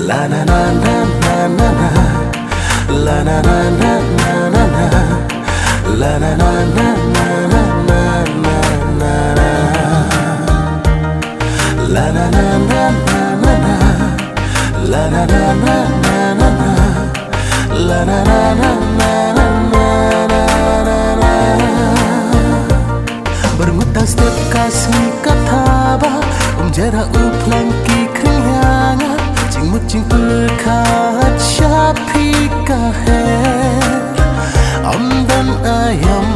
La na na na na na na, la na na na na na na, la na na na na na na na na, la na na na na na na, la na na na na na na, la na na na na na na. Berngutang setiap kasih kata bah jara uplang ki krianga jing mut jing pelkat syapi kaher dan ayam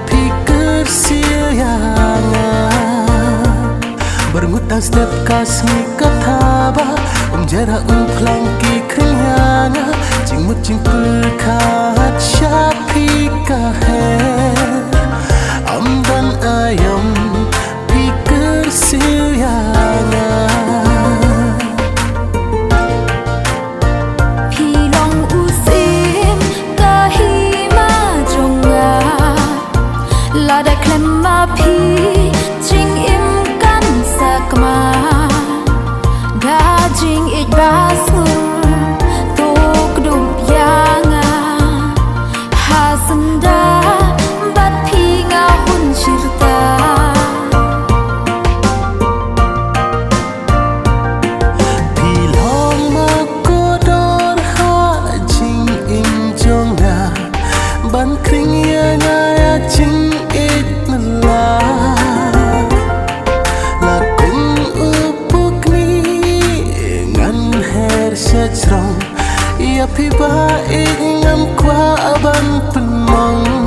pikir sianga. Berngutang setiap kasih kata bah jara uplang ki krianga jing mut jing pelkat syapi kaher dan ayam pikir sianga. Pilong usim kahima jonga lada klema pi jing im kan sakma gajing ik basur tok dum yanga hasanda bat pi ngahun shirta. Ban kring ya ngaya ching it nala la kung upuk ni ngan her sechron ya pi ba ing ngam kwa ban penmong.